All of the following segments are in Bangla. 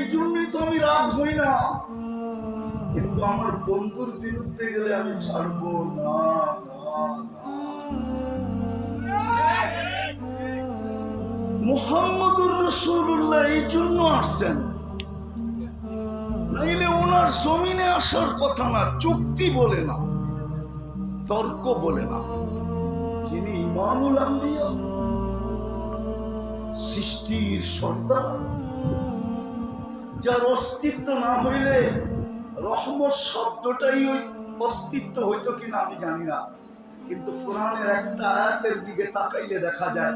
এই জন্যই তো আমি রাগ হই না, কিন্তু আমার বন্ধুর বিরুদ্ধে গেলে আমি ছাড়বো না। মুহাম্মদুর রাসূলুল্লাহ এই জন্য আসছেন, নাইলে ওনার জমিনে আসার কথা না। চুক্তি বলে না, তর্ক বলে না। যিনি ইমামুল আম্বিয়া, সৃষ্টির সর্দার, যার অস্তিত্ব না হইলে রহমত শব্দটাই ওই অস্তিত্ব হইতো কিনা আমি জানি না, কিন্তু কোরআনের একটা আয়াতের দিকে তাকাইলে দেখা যায়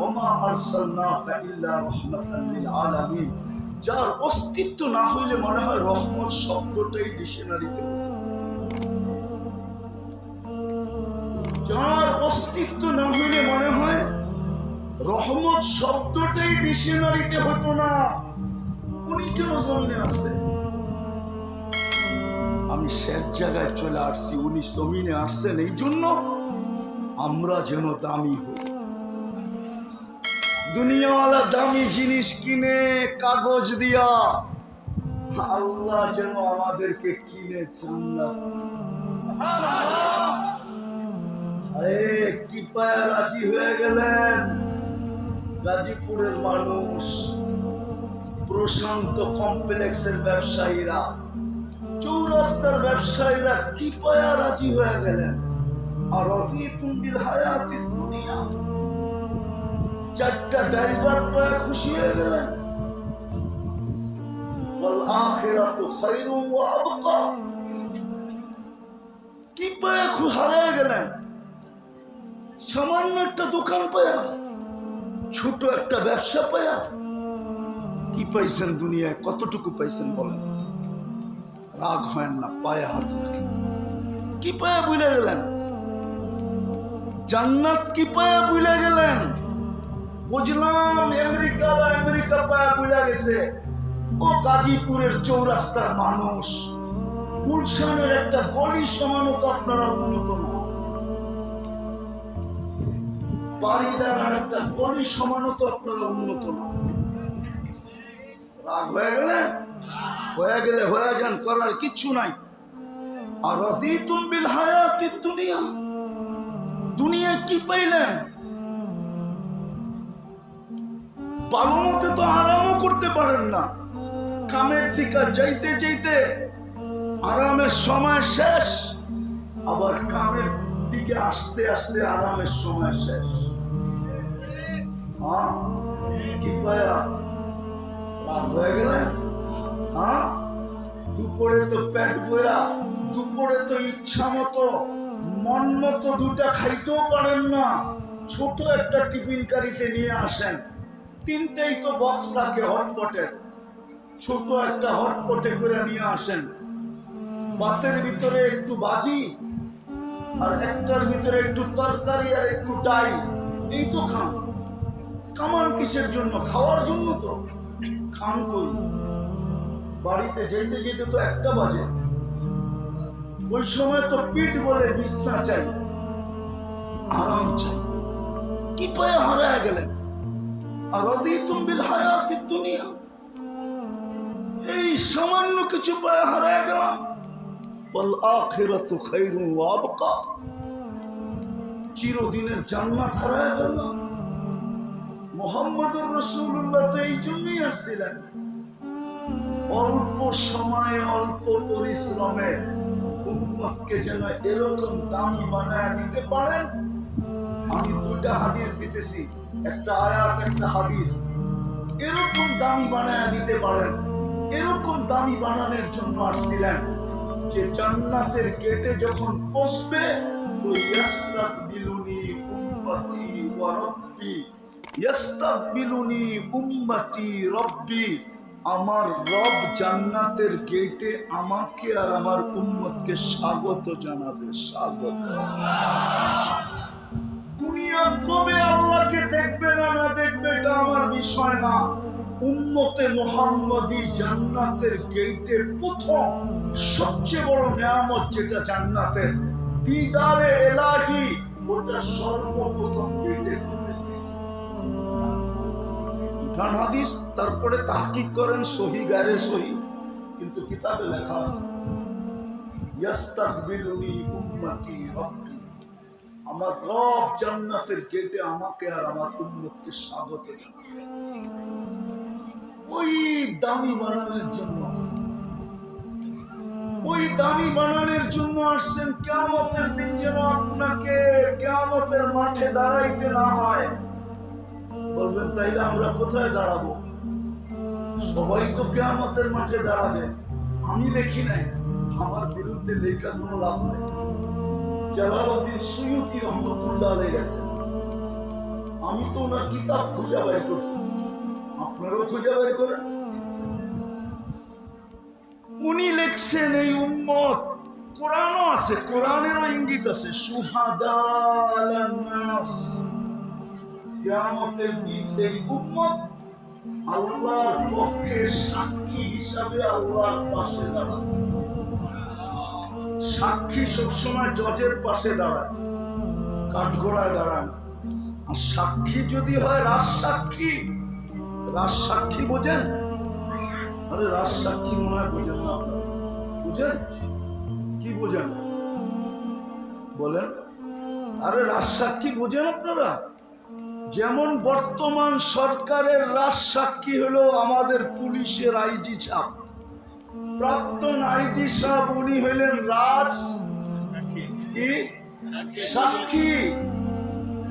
ওমা আরসালনাকা ইল্লা রাহমাতাল লিল আলামিন। যার অস্তিত্ব না হইলে মনে হয় রহমত শব্দটাই ডিকশনারিতে হতো। যার অস্তিত্ব না হইলে মনে হয় রহমত শব্দটাই ডিকশনারিতে হতো না। উনি কেন জমিনে আসবেন? আমি শেষ জায়গায় চলে আসছি, উনি জমিনে আসছেন এই জন্য আমরা যেন দামি হই। দুনিয়াওয়ালা দামি জিনিস কিনে কাগজ দিয়া, আল্লাহ যেন আমাদেরকে কিনে জান্নাত। কি পায়া রাজি হয়ে গেলেন গাজীপুরের মানুষ, প্রশান্ত কমপ্লেক্সের ব্যবসায়ীরা, চৌরাস্তার ব্যবসায়ীরা কি পায়া রাজি হয়ে গেলেন। আর রাদিতুম বিল হায়াতিদ দুনিয়া, চারটা ড্রাইভার পায়া খুশি হয়ে গেলেন। ওয়াল আখিরাতু খায়রু ওয়া আবকা, কি পায়া হারিয়ে গেলেন। সামান্য একটা দোকান পায়া, ছোট একটা ব্যবসা পায়া কি পাইছেন দুনিয়ায়? কতটুকু পাইছেন বলেন? রাগ হয় না, পায়ে হাত রাখেন। কি পায়া ভুলে গেলেন? জান্নাত কি পায়া ভুলে গেলেন? বুঝলাম আমেরিকা পায়া ভুলে গেছে। ও গাজীপুরের চৌরাস্তার মানুষ, গুলশানের একটা গলি সমানত আপনারা উন্নত না, বাড়িদার একটা গলি সমানত আপনারা উন্নত না। রাগ হয়ে গেলেন? হয়ে গেলে হয়ে যান, করার কিচ্ছু নাই। আর রাদিতুম বিল হায়াতিদ দুনিয়া, দুনিয়া কি পাইলেন? ভালো মতে তো আরামও করতে পারেন না। কামের থেকে যাইতে যাইতে আরামের সময় শেষ, আবার কামের দিকে আসতে আসতে আরামের সময় শেষ। হ্যাঁ, কি পায়া রাগ হয়ে গেলেন? হ্যাঁ, দুপুরে তো পেট ভরা, দুপুরে তো ইচ্ছা মতো মন মতো দুটা খাইতেও পারেন না। ছোট একটা টিফিন কারিতে নিয়ে আসেন, তিনটাই তো বক্স থাকে হটপটের, ছোট একটা হটপটে করে নিয়ে আসেন। ভাতের ভিতরে একটু ভাজি আর একটার ভিতরে একটু তরকারি আর একটু ডাল, এই তো খান। কামান কিসের জন্য? খাওয়ার জন্য তো খান। কই বাড়িতে যেতে যেতে তো 1টা বাজে, ওই সময় তো পিঠ বলে বিছনা চাই, আরাম চাই। কি পায়ে হারায় গেলেন? আর রাদিতুম বিল হায়াতিদ দুনিয়া, এই সামান্য কিছু পায়ে হারায় গেলাম। ওয়াল আখিরাতু খায়রু ওয়া আবকা, চিরদিনের জান্নাত হারায় গেলাম। মুহাম্মদুর রাসূলুল্লাহ তো এই জন্যই আসছিলেন, অল্প সময়ে অল্প পরিশ্রমে উম্মতকে যেন এরকম দামি বানায় দিতে পারেন। আমি 2টা হাদিস দিতেছি, একটা আয়াত একটা হাদিস। এরকম দামি বানায় দিতে পারেন, এরকম দামি বানানোর জন্য আসছিলেন যে জান্নাতের গেটে যখন পৌঁছবে ইয়াস্তাকবিলুনি উম্মতি ওয়া রাব্বি, ইয়াস্তাকবিলুনি উম্মতি রাব্বি, আমার রব জান্নাতের গেটে আমাকে আর আমার উম্মতকে স্বাগত জানাবে। স্বাগত। দুনিয়া কবে আল্লাহকে দেখবে না না দেখবে এটা আমার বিষয় না। উম্মতে মুহাম্মদী জান্নাতের গেটে প্রথম সবচেয়ে বড় নিয়ামত যেটা জান্নাতের দিদারে ইলাহি, ওটা সর্বপ্রথম গেটে উঠান হাদিস, তারপরে তাহকিক করেন সহি গায়রে সহি, কিন্তু কিতাবে লেখা আছে ইয়াস্তাকবিলুনি উম্মতি রাব্বি, আমার রব জান্নাতের গেটে আমাকে আর আমার উম্মতকে স্বাগত জানাবে। ওই দামি বানানোর জন্য, ওই দামি বানানোর জন্য আসছেন। কিয়ামতের দিন যেন আপনাকে কিয়ামতের মাঠে দাঁড়াইতে না হয়। বলবেন তাইলে আমরা কোথায় দাঁড়াবো? সবাই তো কিয়ামতের মাঠে দাঁড়াবে। আমি লেখি নাই, আমার বিরুদ্ধে লেখা কোনো লাভ নাই। জালালউদ্দিন সুয়ুতী রহমতুল্লাহ আলাইহি গেছেন, আমি তো ওনার কিতাব খুঁজে বের করছি, আপনারাও খুঁজে বের করেন। উনি লিখছেন এই উম্মত, কোরআনও আছে, কোরআনেরও ইঙ্গিত আছে, শুহাদা আলান নাস, কিয়ামতের দিন এই উম্মত আল্লাহর পক্ষে সাক্ষী হিসাবে আল্লাহর পাশে দাঁড়াবে। সাক্ষী সবসময় জজের পাশে দাঁড়ায়, কাঠগড়ায় দাঁড়ায় না। আর সাক্ষী যদি হয় রাজসাক্ষী, রাজসাক্ষী বোঝেন? আরে রাজসাক্ষী মনে হয় বোঝেন না আপনারা, বুঝেন? কি বোঝেন বলেন? আরে রাজসাক্ষী বোঝেন আপনারা? যেমন বর্তমান সরকারের রাজসাক্ষী হলো আমাদের পুলিশের আইজি সাহেব, প্রাক্তন আইজি সাহেব উনি হইলেন রাজ সাক্ষী।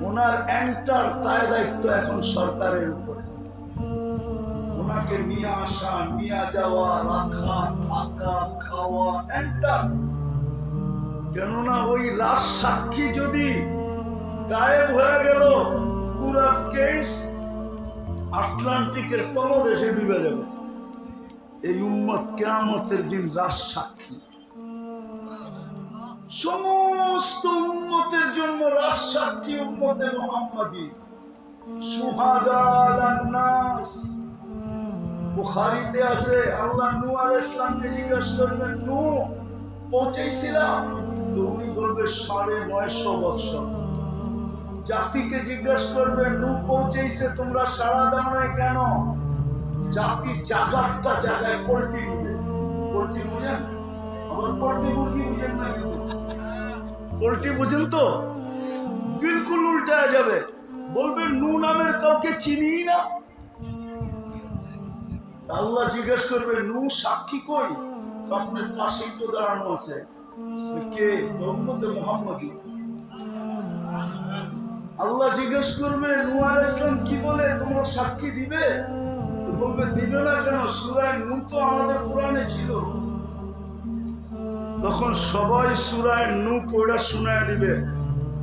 ওনার এন্টার তার দায়িত্ব এখন সরকারের উপরে। ওনাকে নিয়ে আসা, নিয়ে যাওয়া, রাখা, থাকা, খাওয়া, এন্টার। কেননা ওই রাজ সাক্ষী যদি গায়েব হয়ে গেল, পুরা কেস আটলান্টিকের তলদেশে ডুবে যাবে। এই উম্মত কিয়ামতের দিন রাজ সাক্ষী, সমস্ত উম্মতের জন্য রাজ সাক্ষী উম্মতে মুহাম্মাদী, শুহাদা আলান নাস। বুখারীতে আছে, আল্লাহ নূহ আলাইহিস সালামকে জিজ্ঞাসা করবেন, নূহ পৌঁছেছিলাম? তো উনি বলবে ৯৫০ বছর। জাতিকে জিজ্ঞাসা করবে, নূহ পৌঁছেছে, তোমরা সাড়া দাও না কেন? জাতি জাগারটা জায়গায় পল্টি দিবে। পল্টি বুঝেন? আবার পল্টি মুরগি বুঝেন না? কিন্তু পল্টি বুঝেন তো? বিলকুল উল্টায় যাবে, বলবে নূহ নামের কাউকে চিনি না। আল্লাহ জিজ্ঞেস করবে, নূহ সাক্ষী কই? আপনার পাশেই তো দাঁড়ানো আছে। কে? উম্মতে মুহাম্মাদী। আল্লাহ জিজ্ঞেস করবে, নূহ আলাইহিস সালাম কি বলে? তোমরা সাক্ষী দিবে? বলবে দিবে না কেন? সূরা নূহ তো আমাদের কোরআনে ছিল। তখন সবাই সূরা নূহ পড়া শোনায় দিবে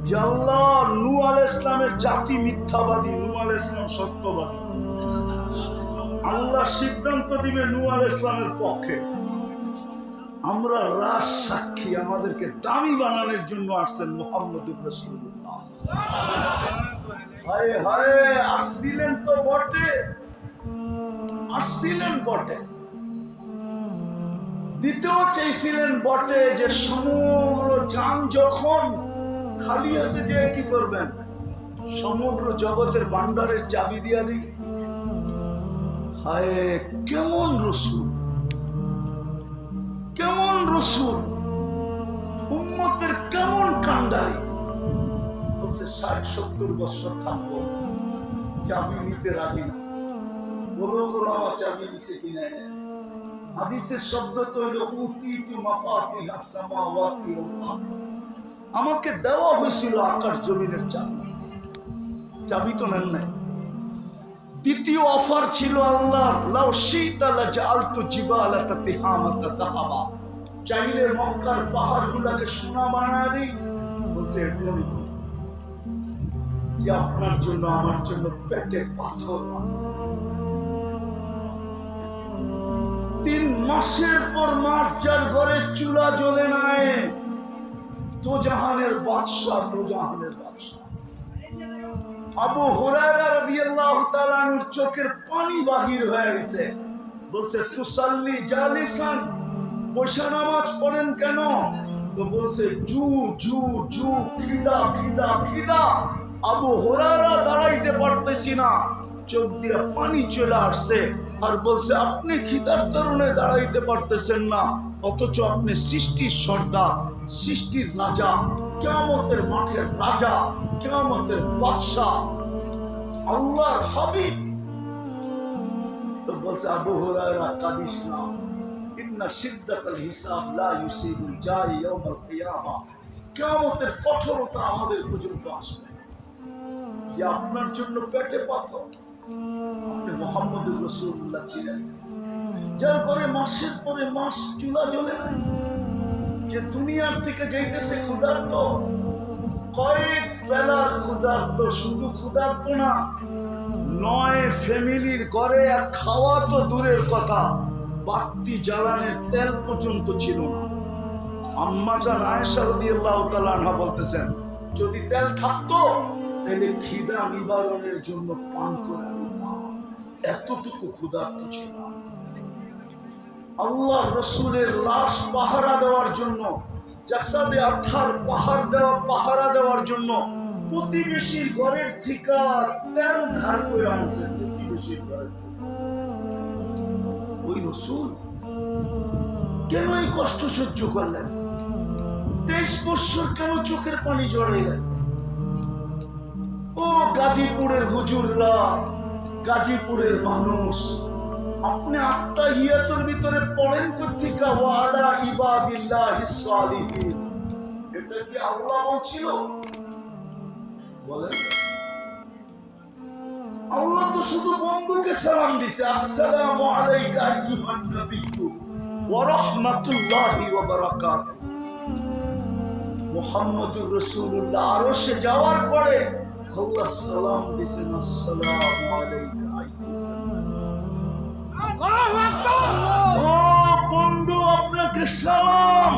যে আল্লাহ নূহ আলাইহিস সালামের জাতি মিথ্যাবাদী, নূহ আলাইহিস সালাম সত্যবাদী। আল্লাহ সিদ্ধান্ত দিবে নূহ আলাইহিস সালামের পক্ষে। আমরা রাজ সাক্ষী, আমাদেরকে দামি বানানোর জন্য আসছেন মুহাম্মদুর রাসূলুল্লাহ। হায় হায়, আসছিলেন তো বটে, আসছিলেন বটে, দিতেও চাইছিলেন বটে যে সমগ্র জান যখন খালি হাতে যে কি করবেন? সমগ্র জগতের ভান্ডারের চাবি দিয়া দিই। হায় কেমন রসূল, কেমন রসূল, উম্মতের কেমন কান্ডারি। বলছে ৬০-৭০ বছর থাকবো, চাবি নিতে রাজি না। বলো বলো আমার চাবি নিছে কিনা? হাদিসের শব্দ তো হলো উতিতু মাফাতিহাস সামাওয়াতি ওয়াল আরদ, আমাকে দেওয়া হয়েছিল আকাশ জমিনের চাবি। চাবি তো নেন নাই। দ্বিতীয় অফার ছিল আল্লাহর, লাউ শিতা লাজআলতু জিবালাকা তিহামাতা যাহাবা, চাইলে মক্কার পাহাড়গুলোকে সোনা বানায় দিই। বলছে এরকমই যে আপনার জন্য আমার জন্য পেটে পাথর আছে। ৩ মাসের পর মাস যার ঘরে চুলা জ্বলে নাই, তো জাহানের বাদশাহ, তো জাহানের বাদশাহ। আবু হুরায়রা রাদিয়াল্লাহু তাআলা আনহুর চোখের পানি বাহির হয়ে গেছে। বলছে তুসাল্লি জালিসান, বসে নামাজ পড়েন কেন? তো বলছে জু জু জু, খিদা খিদা খিদা। আবু হুরায়রা দাঁড়াইতে পারতেছি না, চোখ দিয়ে পানি চলে আসছে আর বলছে আপনি খিদার কারণে দাঁড়াইতে পারতেছেন না, অথচ আপনি সৃষ্টির সর্দার, সৃষ্টির রাজা, কিয়ামতের মাঠের রাজা, কিয়ামতের বাদশা, আল্লাহর হাবিব। তো বলছে আবু হুরায়রা কাদিস না, ইন্না শিদ্দাতাল হিসাব লা ইউসিবুল জারি ইয়াউমাল কিয়ামা, কিয়ামতের কঠোরতা আমাদের পর্যন্ত আসবে। যে আপনার জন্য পেটে পাথর, আপনি মুহাম্মদুর রাসূলুল্লাহ ছিলেন, যার পরে মাসের পরে মাস চুলা জ্বলে নাই, যে দুনিয়ার থেকে যাইতেছে ক্ষুধার্ত, কয়েক বেলার ক্ষুধার্ত, শুধু ক্ষুধার্ত না, 9 ফ্যামিলির ঘরে আর খাওয়া তো দূরের কথা, বাতি জ্বালানোর তেল পর্যন্ত ছিল না। আম্মা জান আয়েশা রাদিয়াল্লাহু তাআলা আনহা বলতেছেন, যদি তেল থাকতো তাহলে খিদা নিবারণের জন্য পান করে নিতাম, এতটুকু ক্ষুধার্ত ছিল। আল্লাহ রসুলের লাশ পাহারা দেওয়ার জন্য, জাসাদে আথার পাহারা দেওয়ার জন্য প্রতিবেশীর ঘরের থেকে তেল ধার করে আনছেন। প্রতিবেশীর ঘরের ওই রসুল কেন এই কষ্ট সহ্য করলেন? 23 বছর কেন চোখের পানি জড়াইলেন? ও গাজীপুরের হুজুররা, গাজীপুরের মানুষ, আপনি আত্তাহিয়াতুর ভিতরে পড়েন কোথেকে ওয়ালা ইবাদিল্লাহিস সালিহিন? এটা কি আল্লাহ বলছিল? বলেন। আল্লাহ তো শুধু বন্ধুকে সালাম দিছে, আসসালামু আলাইকা আইয়ুহান নাবিয়্যু ওয়া রাহমাতুল্লাহি ওয়া বারাকাতুহু। মুহাম্মদুর রাসূলুল্লাহ আরশে যাওয়ার পরে আল্লাহ সালাম দিছেন, আসসালামু আলাইকা বন্ধু, আপনাকে সালাম।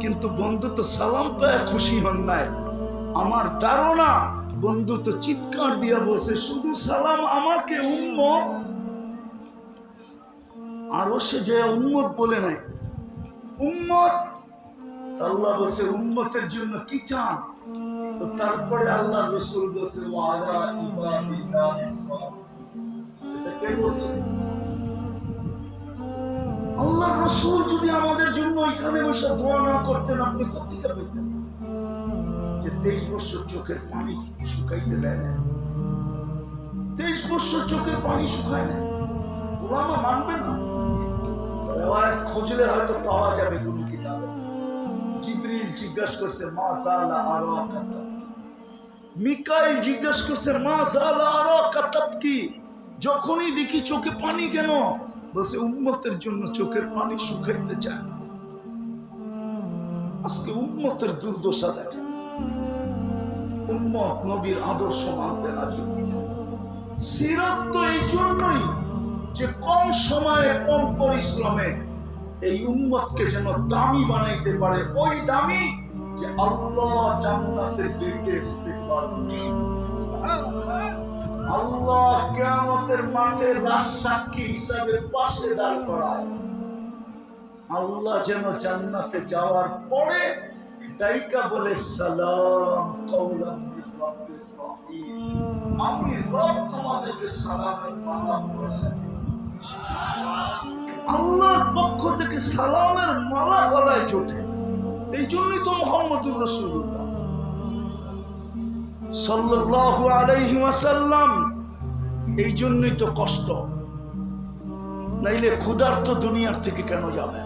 কিন্তু বন্ধু তো সালাম পেয়ে খুশি হন নাই। আমার ধারণা বন্ধু তো চিৎকার দিয়ে বসে, শুধু সালাম আমাকে উম্মত, আরো সে যে উম্মত বলে নাই, উম্মত। আল্লাহ বসে উম্মতের জন্য কি চান? তো তারপরে আল্লাহ রাসূল বসে ওয়ালা ইবাদিল্লাহিস সালিহিন। এটা কে বলছে? আল্লাহ রাসূল যদি আমাদের জন্য এখানে বসে দোয়া না করতেন, আপনি কোথেকে পেতেন? যে 23 বছর চোখের পানি শুকাইতে দেয় না, 23 বছর চোখের পানি শুকায় না, ওলামা মানবে না। রিওয়ায়াত খুঁজলে হয়তো পাওয়া যাবে কোন কিতাবে। জিবরিল জিজ্ঞাসা করছে মা জালা আরাকা, মিকাইল জিজ্ঞাসা করছে মা জালা আরাকা তাবকি, যখনই দেখি চোখে পানি কেন? বলছে উম্মতের জন্য চোখের পানি শুকাইতে চায়। আজকে উম্মতের দুর্দশা দেখে, উম্মত নবীর আদর্শ মানতে রাজি। সিরাত তো এই জন্যই যে কম সময়ে কম পরিশ্রমে এই উম্মতকে যেন দামি বানাইতে পারে, ওই দামি যে আল্লাহ জান্নাতের দিকে ইস্তেকবাল করবে। আল্লাহ কিয়ামতের মাঠে রাজসাক্ষী হিসাবে পাশে দাঁড় করায়। আল্লাহ যেন জান্নাতে যাওয়ার পরে ডাইকা বলে সালাম কওলাম মির রাব্বির রহিম, আমি রব তোমাদেরকে সালামের মালা পরাই। আল্লাহর পক্ষ থেকে সালামের মালা গলায় জোটে। এই জন্যই তো মুহাম্মদুর রাসূলুল্লাহ সাল্লাল্লাহু আলাইহি ওয়াসাল্লাম, এই জন্যই তো কষ্ট, নাইলে ক্ষুধার্ত দুনিয়ার থেকে কেন যাবে?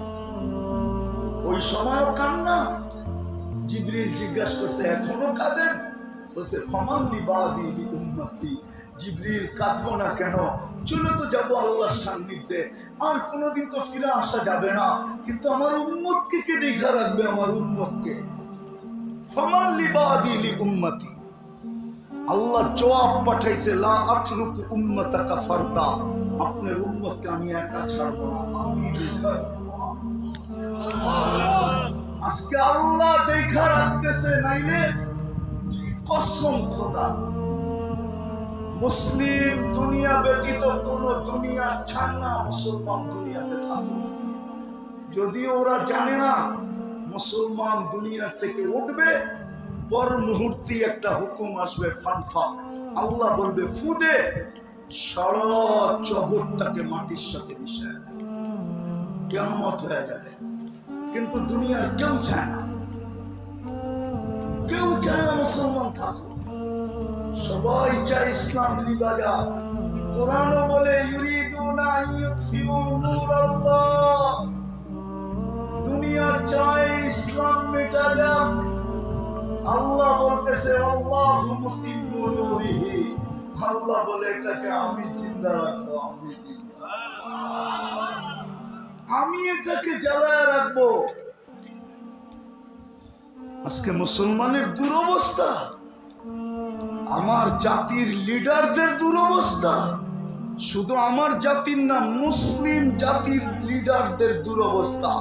ওই সময়ও কান্না। জিবরিল জিজ্ঞাসা করছে এখনো কাঁদেন? বলছে ফামান লিবাদি উম্মতি। জিবরিল কাঁদবো না কেন? চলে তো যাবো আল্লাহর সান্নিধ্যে, আর কোনোদিন তো ফিরে আসা যাবে না, কিন্তু আমার উম্মতকে কে দেখা রাখবে? আমার উম্মতকে ফামান লিবাদি উম্মতি। আল্লাহ জবাব পাঠাইছে লা আতরুকু উম্মাতাকা ফারদা, আপনার উম্মতকে আমি একা ছাড়বো না, আমি দেখা রাখবো। আজকে আল্লাহ দেখা রাখতেছে, নাইলে কসম খোদা মুসলিম দুনিয়া ব্যতীত কোন দুনিয়া ছাড় না মুসলমান দুনিয়াতে থাকবে। যদিও ওরা জানে না মুসলমান দুনিয়া থেকে উঠবে, পর মুহূর্তে একটা হুকুম আসবে ফানফাক, আল্লাহ বলবে ফু দে, সারা জগৎটাকে মাটির সাথে মিশায় দেবে, কিয়ামত হয়ে যাবে। কিন্তু দুনিয়ার কেউ চায় না, কেউ চায় না মুসলমান থাকুক, সবাই চায় ইসলাম লিবা যাক। কোরআনও বলে ইউরিদুনা আইয়ুতফিউ নূরাল্লাহ, দুনিয়া চায় ইসলাম মিটা যাক। আল্লাহ বলতেছে আল্লাহু মুতিম্মু নূরিহি, আল্লাহ বলে এটাকে আমি জিন্দা রাখবো, আমি এটাকে জ্বালায় রাখবো। আজকে মুসলমানের দুরবস্থা, আমার জাতির লিডারদের দুরবস্থা, শুধু আমার জাতির না, মুসলিম জাতির লিডারদের দুরবস্থা।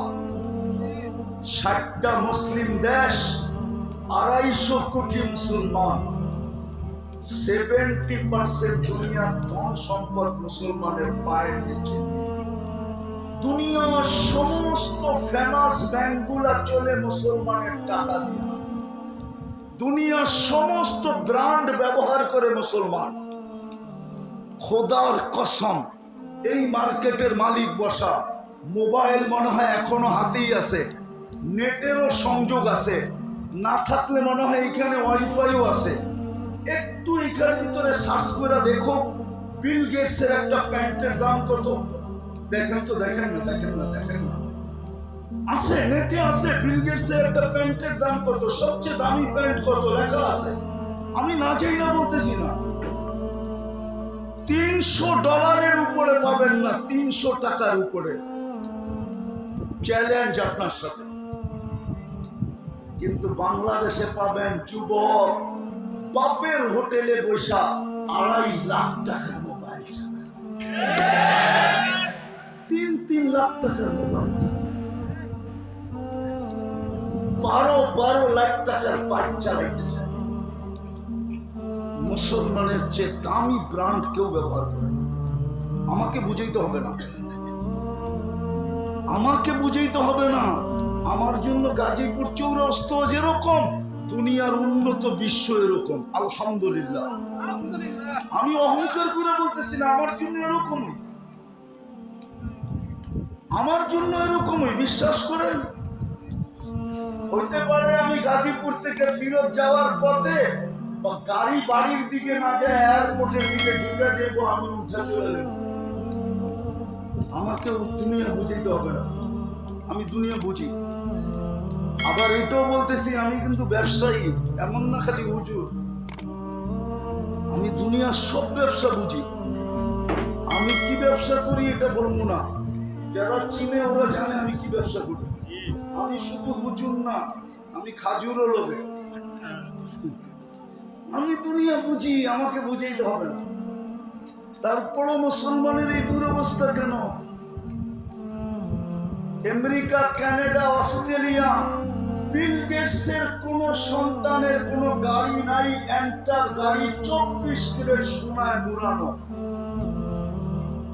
60টা মুসলিম দেশ, 250 কোটি মুসলমান, 70% দুনিয়ার ধন সম্পদ মুসলমানের পায়ের নিচে। দুনিয়ার সমস্ত ফেমাস ব্যাংকগুলা চলে মুসলমানের টাকা দিয়ে, দুনিয়ার সমস্ত ব্র্যান্ড ব্যবহার করে মুসলমান। খোদার কসম, এই মার্কেটের মালিক বসা, মোবাইল মনে হয় এখনো হাতেই আছে, নেটেরও সংযোগ আছে, না থাকলে মনে হয় এখানে ওয়াইফাইও আছে। একটু এখানে ভিতরে সার্চ করে দেখো বিল গেটসের একটা প্যান্টের দাম কত, দেখেন তো, দেখেন না, দেখেন না, দেখেন না, আছে, নেটে আছে। বিল গেটসের একটা প্যান্টের দাম কত, সবচেয়ে দামি প্যান্ট কত লেখা আছে, আমি না চাই না বলতেছি না। $300 উপরে পাবেন না, 300 টাকার উপরে। চ্যালেঞ্জ আপনার সাথে। কিন্তু বাংলাদেশে পাবেন যুবক বাপের হোটেলে বৈশা 2.5 লাখ টাকার মোবাইল, 3 লাখ টাকার মোবাইল, 12 লাখ টাকার বাইক চালাইতে যায়। মুসলমানের চেয়ে দামি ব্র্যান্ড কেউ ব্যবহার করে। আমাকে বুঝাইতে হবে না, আমাকে বুঝাইতে হবে না। আমার জন্য গাজীপুর চৌরাস্তা যেরকম, দুনিয়ার উন্নত বিশ্ব এরকম। আলহামদুলিল্লাহ, আমি অহংকার করে বলতেছি না, আমার জন্য এরকমই, আমার জন্য এরকমই, বিশ্বাস করেন। হইতে পারে আমি গাজীপুর থেকে ফিরত যাওয়ার পথে বা গাড়ি বাড়ির দিকে না যায় এয়ারপোর্টের দিকে ঢুকে দেবো, আমি উঠে চলে যাবো। আমাকে দুনিয়া বুঝাইতে হবে না, আমি দুনিয়া বুঝি। আবার এটাও বলতেছি আমি কিন্তু ব্যবসায়ী, এমন না খালি হুজুর, আমি দুনিয়ার সব ব্যবসা বুঝি। আমি কি ব্যবসা করি এটা বলবো না, যারা চিনে ওরা জানে আমি কি ব্যবসা করি। আমি শুধু হুজুর না, আমি খাজুরও লোভে। আমি দুনিয়া বুঝি, আমাকে বুঝাইতে হবে না। তারপরও মুসলমানের এই দুরবস্থা কেন? আমেরিকা, কানাডা, অস্ট্রেলিয়া, বিল গেটসের কোন সন্তানের কোন গাড়ি নাই, এন্টার গাড়ি 24 ক্যারেট সোনায় মোড়ানো।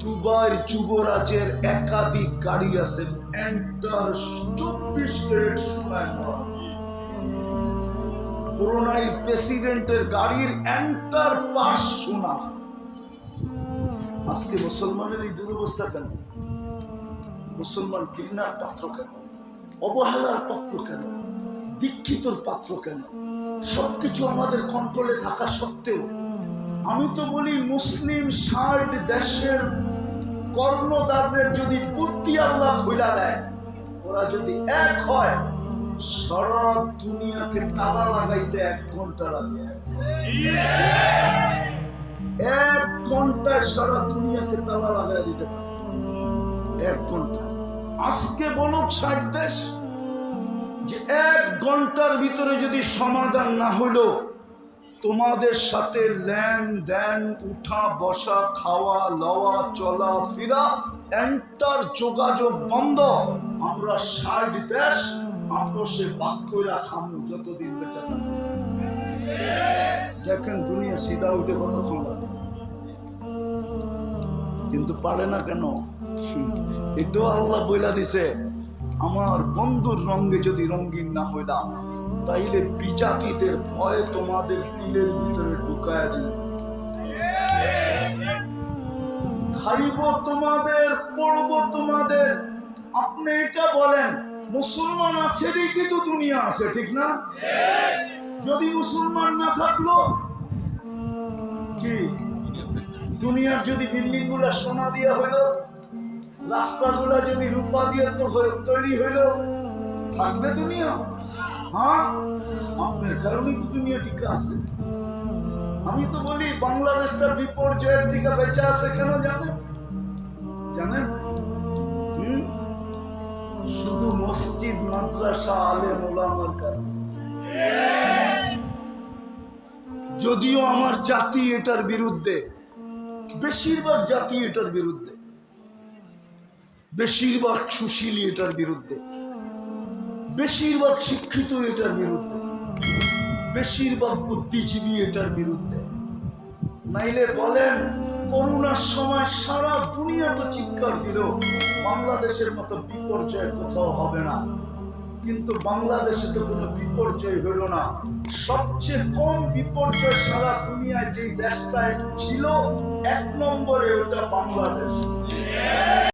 দুবাইয়ের যুবরাজের একাধিক গাড়ি আছে, এন্টার 24 ক্যারেট সোনায় মোড়ানো। ব্রুনাই প্রেসিডেন্টের গাড়ির এন্টার পাশ সোনা। আজকে মুসলমানের এই দুরবস্থা কেন? মুসলমান ঘৃণার পাত্র কেন? অবহেলার পাত্র কেন? দীক্ষিতর পাত্র কেন? সবকিছু আমাদের কন্ট্রোলে থাকা সত্ত্বেও আমি তো বলি মুসলিম 60 দেশের কর্ণদারদের যদি বুদ্ধি আল্লাহ খুলে দেয়, ওরা যদি এক হয়, সারা দুনিয়াকে তালা লাগাইতে 1 ঘন্টা লাগে। 1 ঘন্টায় সারা দুনিয়াকে তালা লাগাই দিতে পারে, 1 ঘন্টা। আজকে বলুক 60 দেশ যে 1 ঘন্টার ভিতরে যদি সমাধান না হলো, তোমাদের সাথে লেনদেন, উঠা বসা, খাওয়া লওয়া, চলা ফিরা, এন্টার যোগাযোগ বন্ধ। আমরা 60 দেশ আপোষে বাদ করে খামু যতদিন বেঁচে থাকবো। দেখেন দুনিয়া সিধা উঠে কতক্ষণ লাগে, কিন্তু পারে না কেন? এটাও আল্লাহ বইলা দিছে, আমার বন্ধুর রঙে যদি রঙিন না হইলাম, তাইলে বিজাতিদের ভয় তোমাদের দিলের ভিতরে ঢুকায় দিন। খাইব তোমাদের, পড়ব তোমাদের। আপনি এটা বলেন, মুসলমান আছে দেখি তো দুনিয়া আছে, ঠিক না? যদি মুসলমান না থাকলো কি, দুনিয়ার যদি বিল্ডিং গুলা সোনা দিয়া হইল, রাস্তাগুলা যদি রূপা দিয়ে তৈরি হইল, থাকবে দুনিয়া? হ্যাঁ, আপনার কারণে তো দুনিয়া টিকে আছে। আমি তো বলি বাংলাদেশটা বিপর্যয়ের থেকে বেঁচে আছে কেন জানেন? জানেন? শুধু মসজিদ, মাদ্রাসা, আলেম ওলামার কারণে। যদিও আমার জাতি এটার বিরুদ্ধে, বেশিরভাগ জাতি এটার বিরুদ্ধে, বেশিরভাগ সুশীলী এটার বিরুদ্ধে, বেশিরভাগ শিক্ষিত এটার বিরুদ্ধে, বেশিরভাগ বুদ্ধিজীবী এটার বিরুদ্ধে। নাইলে বলেন, করোনার সময় সারা দুনিয়া তো চিৎকার দিল বাংলাদেশের মতো বিপর্যয় কোথাও হবে না, কিন্তু বাংলাদেশে তো কোনো বিপর্যয় হইল না। সবচেয়ে কম বিপর্যয় সারা দুনিয়ায় যে দেশটায় ছিল 1 নম্বরে, ওটা বাংলাদেশ।